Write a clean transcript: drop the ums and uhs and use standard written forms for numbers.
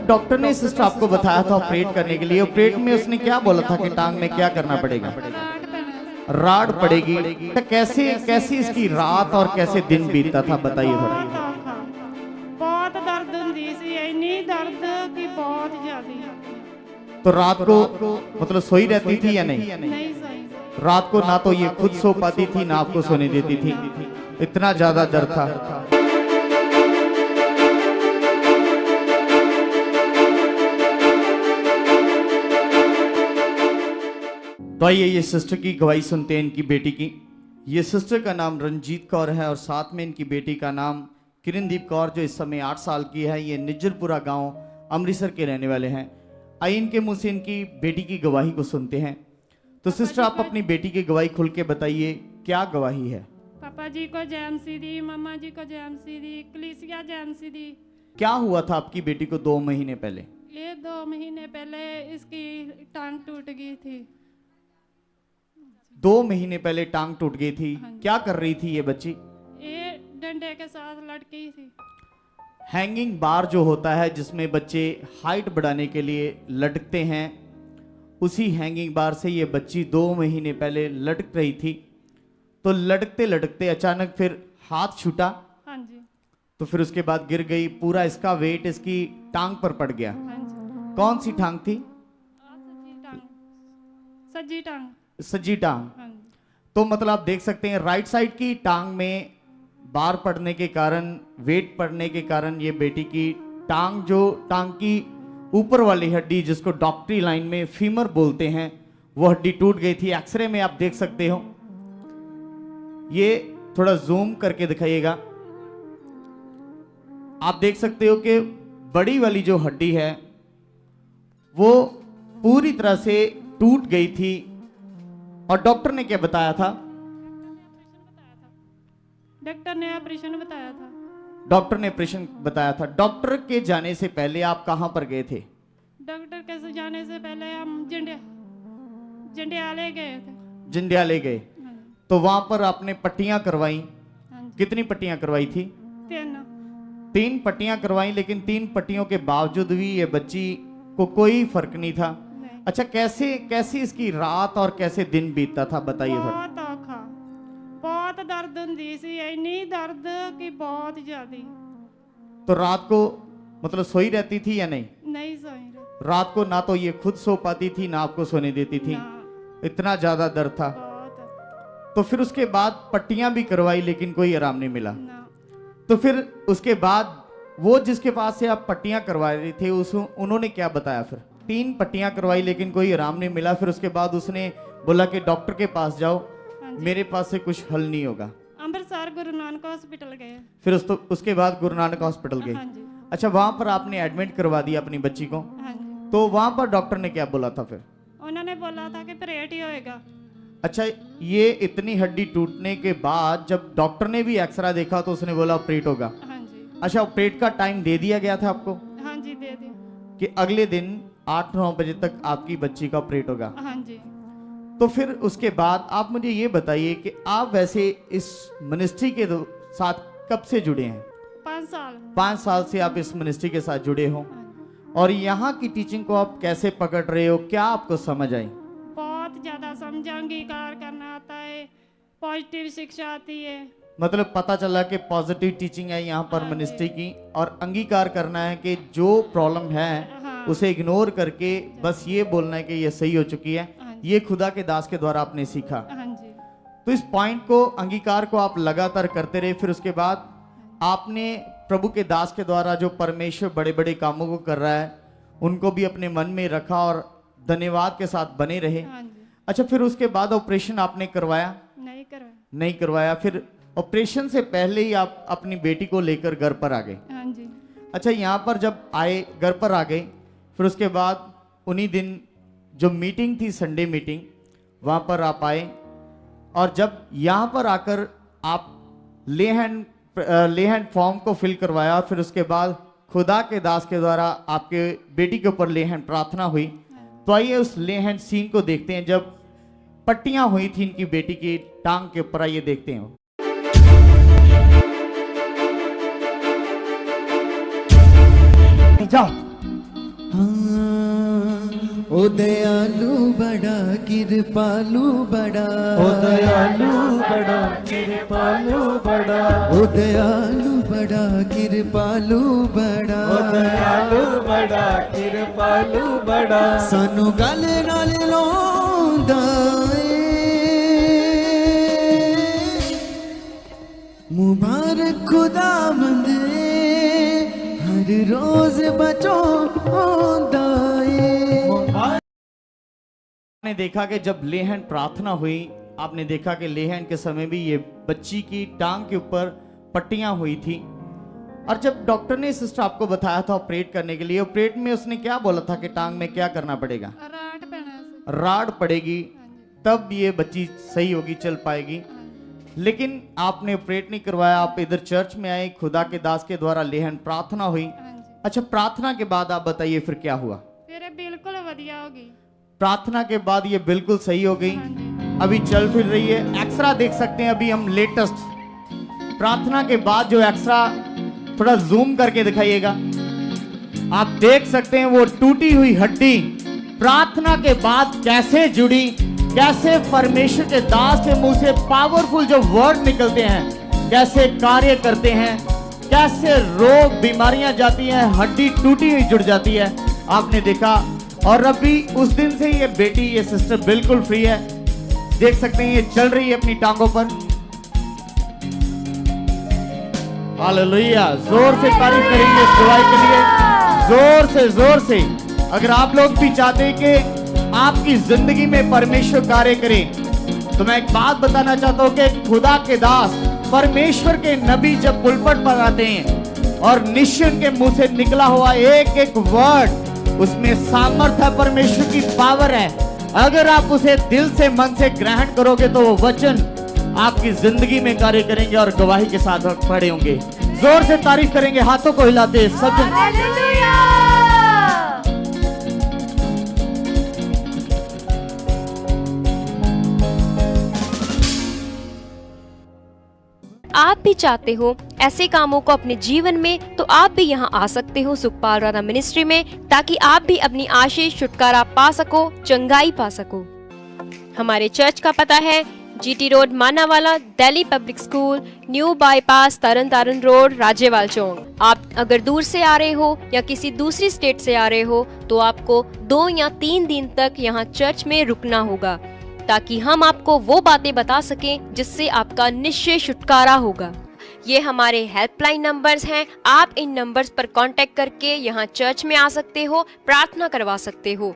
जब डॉक्टर ने सिस्टर आपको बताया था ऑपरेट करने के लिए, ऑपरेट में उसने क्या बोला था कि टांग में क्या करना पड़ेगा? राड पड़ेगी। तो कैसे कैसी इसकी रात और कैसे दिन बीतता था, बताइए थोड़ा। बहुत दर्द हुंदी सी, इतनी दर्द कि बहुत ज्यादा। तो रात को मतलब सोई रहती थी या नहीं? नहीं सही। रात को ना तो ये खुद सो पाती थी ना आपको सोने देती थी, इतना ज्यादा दर्द था। तो आइए ये सिस्टर की गवाही सुनते हैं, इनकी बेटी की। ये सिस्टर का नाम रंजीत कौर है और साथ में इनकी बेटी का नाम किरणदीप कौर, जो इस समय 8 साल की है। ये निज्जरपुरा गांव अमृतसर के रहने वाले हैं। आइए इनके मुंह से इनकी बेटी की गवाही को सुनते हैं। तो सिस्टर आप अपनी बेटी की गवाही खुल के बताइए, क्या गवाही है? पापा जी को जैमसी दी, मम्मा जी को जैमसी दी, कलीसिया जैमसी दी। क्या हुआ था आपकी बेटी को 2 महीने पहले? ये 2 महीने पहले इसकी टांग टूट गई थी। 2 महीने पहले टांग टूट गई थी। हाँ जी। क्या कर रही थी ये बच्ची? ये डंडे के साथ लटकी थी। हैंगिंग बार जो होता है जिसमें बच्चे हाइट बढ़ाने के लिए लटकते हैं, उसी हैंगिंग बार से ये बच्ची 2 महीने पहले लटक रही थी। तो लटकते लटकते अचानक फिर हाथ छूटा। हाँ जी। तो फिर उसके बाद गिर गई। पूरा इसका वेट इसकी टांग पर पड़ गया। हाँ जी। कौन सी टांग थी? सज्जी टांग। सज्जी टांग। सज्जी टांग। हाँ जी। तो मतलब आप देख सकते हैं राइट साइड की टांग में बार पड़ने के कारण, वेट पड़ने के कारण ये बेटी की टांग, जो टांग की ऊपर वाली हड्डी जिसको डॉक्टरी लाइन में फीमर बोलते हैं, वो हड्डी टूट गई थी। एक्सरे में आप देख सकते हो। ये थोड़ा जूम करके दिखाइएगा। आप देख सकते हो कि बड़ी वाली जो हड्डी है वो पूरी तरह से टूट गई थी। और डॉक्टर ने क्या बताया था? डॉक्टर ने ऑपरेशन बताया था। डॉक्टर ने ऑपरेशन बताया था। डॉक्टर के जाने से पहले आप कहां पर गए थे? डॉक्टर के जाने से पहले हम जंडियाले गए थे। जंडियाले गए। हाँ जी। तो वहां पर आपने पट्टियां करवाई। हाँ जी। कितनी पट्टियां करवाई थी? 3 पट्टियां करवाई, लेकिन 3 पट्टियों के बावजूद भी ये बच्ची को कोई फर्क नहीं था। नहीं। अच्छा, कैसे कैसी इसकी रात और कैसे दिन बीतता था, बताइए थोड़ा। बहुत औखा, बहुत दर्द हुंदी सी, इतनी दर्द कि बहुत ज्यादा। तो रात को मतलब सोई रहती थी या नहीं? नहीं सही। रात को ना तो ये खुद सो पाती थी ना आपको सोने देती थी, ना, इतना ज्यादा दर्द था। बहुत। तो फिर उसके बाद पट्टियां भी करवाई लेकिन कोई आराम नहीं मिला। ना। तो फिर उसके बाद वो जिसके पास से आप पट्टियां करवा रहे थे उन्होंने क्या बताया? फिर 3 पट्टियां करवाई लेकिन कोई आराम नहीं मिला। फिर उसके बाद उसने बोला कि डॉक्टर के पास जाओ, हाँ जी। मेरे पास से कुछ हल नहीं होगा। अमृतसर गुरु नानक हॉस्पिटल गए। फिर उसके बाद गुरु नानक हॉस्पिटल गए। हाँ जी। अच्छा, वहां पर आपने एडमिट करवा दिया अपनी बच्ची को। हाँ जी। तो वहां पर डॉक्टर ने क्या बोला था फिर? उन्होंने बोला था कि ऑपरेट ही होएगा। अच्छा, ये इतनी हड्डी टूटने के बाद जब डॉक्टर ने भी एक्सरा देखा तो उसने बोला ऑपरेट होगा। हाँ जी। अच्छा, ऑपरेट का टाइम दे दिया गया था आपको हाँ जी, दे दी। कि अगले दिन 8-9 बजे तक आपकी बच्ची का ऑपरेट होगा। हाँ जी। तो फिर उसके बाद आप मुझे ये बताइए कि आप वैसे इस मिनिस्ट्री के साथ कब से जुड़े हैं? 5 साल। 5 साल से आप इस मिनिस्ट्री के साथ जुड़े हो। हाँ जी। और यहाँ की टीचिंग को आप कैसे पकड़ रहे हो, क्या आपको समझ आई? बहुत ज्यादा समझ, अंगीकार करना आता है, पॉजिटिव शिक्षा आती है। मतलब पता चला कि पॉजिटिव टीचिंग है यहाँ पर हाँ मिनिस्ट्री की, और अंगीकार करना है कि जो प्रॉब्लम है हाँ। उसे इग्नोर करके बस ये बोलना है कि ये सही हो चुकी है। हाँ ये खुदा के दास के द्वारा आपने सीखा। हाँ जी। तो इस पॉइंट को, अंगीकार को आप लगातार करते रहे। फिर उसके बाद आपने प्रभु के दास के द्वारा जो परमेश्वर बड़े बड़े कामों को कर रहा है उनको भी अपने मन में रखा और धन्यवाद के साथ बने रहे। हाँ जी। अच्छा, फिर उसके बाद ऑपरेशन आपने करवाया? नहीं करवाया। नहीं करवाया। फिर ऑपरेशन से पहले ही आप अपनी बेटी को लेकर घर पर आ गए। हाँ जी। अच्छा, यहाँ पर जब आए, घर पर आ गए, फिर उसके बाद उन्हीं दिन जो मीटिंग थी, संडे मीटिंग, वहाँ पर आप आए। और जब यहाँ पर आकर आप ले हैंड फॉर्म को फिल करवाया, फिर उसके बाद खुदा के दास के द्वारा आपके बेटी के ऊपर ले हैंड प्रार्थना हुई। तो आइए उस ले हैंड सीन को देखते हैं जब पट्टियां हुई थी इनकी बेटी की टांग के ऊपर। आइए देखते हैं। जाओ हाँ ओ दयालु बड़ा कृपालु बड़ा, ओ दयालु बड़ा कृपालु बड़ा, ओ दयालु बड़ा कृपालु बड़ा, ओ दयालु बड़ा कृपालु बड़ा, सानू गल नाल लाउंदा ਏ मुबारक खुदावंद हर रोज बचाਉਂਦਾ ਏ। आपने देखा कि जब लेहन प्रार्थना हुई, आपने देखा कि लेहन के समय भी ये बच्ची की टांग के ऊपर पट्टियां हुई थी। और जब डॉक्टर ने सिस्टर आपको बताया था ऑपरेट करने के लिए, ऑपरेट में उसने क्या बोला था कि टांग में क्या करना पड़ेगा? राड पैना से। राड पड़ेगी, तब ये बच्ची सही होगी, चल पाएगी। लेकिन आपने ऑपरेट नहीं करवाया, आप इधर चर्च में आए, खुदा के दास के द्वारा लेहन प्रार्थना हुई। हाँ जी, अच्छा, प्रार्थना के बाद आप बताइए फिर क्या हुआ? फिर ये बिल्कुल वधिया हो गई। प्रार्थना के बाद ये बिल्कुल सही हो गई, हाँ जी, अभी चल फिर रही है। एक्सरा देख सकते हैं अभी हम लेटेस्ट, प्रार्थना के बाद जो एक्सरा, थोड़ा जूम करके दिखाइएगा। आप देख सकते हैं वो टूटी हुई हड्डी प्रार्थना के बाद कैसे जुड़ी, कैसे परमेश्वर के दास के मुंह से पावरफुल जो वर्ड निकलते हैं कैसे कार्य करते हैं, कैसे रोग बीमारियां जाती हैं, हड्डी टूटी हुई जुड़ जाती है, आपने देखा। और अभी उस दिन से ये बेटी, ये सिस्टर बिल्कुल फ्री है। देख सकते हैं ये चल रही है अपनी टांगों पर। हालेलुया, जोर से तारीफ करेंगे इस गवाही के लिए, जोर से। अगर आप लोग भी चाहते हैं कि आपकी जिंदगी में परमेश्वर कार्य करे, तो मैं एक बात बताना चाहता हूं कि खुदा के दास, परमेश्वर के नबी जब पुलपट पर आते हैं और निश्चय के मुंह से निकला हुआ एक एक वर्ड, उसमें सामर्थ है, परमेश्वर की पावर है। अगर आप उसे दिल से, मन से ग्रहण करोगे तो वो वचन आपकी जिंदगी में कार्य करेंगे और गवाही के साथ खड़े होंगे। जोर से तारीफ करेंगे, हाथों को हिलाते सब जन। आप भी चाहते हो ऐसे कामों को अपने जीवन में, तो आप भी यहाँ आ सकते हो सुखपाल राणा मिनिस्ट्री में, ताकि आप भी अपनी आशीष, छुटकारा पा सको, चंगाई पा सको। हमारे चर्च का पता है GT road Manawala, Delhi public school, new bypass, Taran Taran road, Rajyawal chowk. आप अगर दूर से आ रहे हो या किसी दूसरी स्टेट से आ रहे हो, तो आपको 2 या 3 दिन तक यहाँ चर्च में रुकना होगा, ताकि हम आपको वो बातें बता सकें जिससे आपका निश्चय छुटकारा होगा। ये हमारे हेल्पलाइन नंबर्स हैं, आप इन नंबर्स पर कांटेक्ट करके यहाँ चर्च में आ सकते हो, प्रार्थना करवा सकते हो।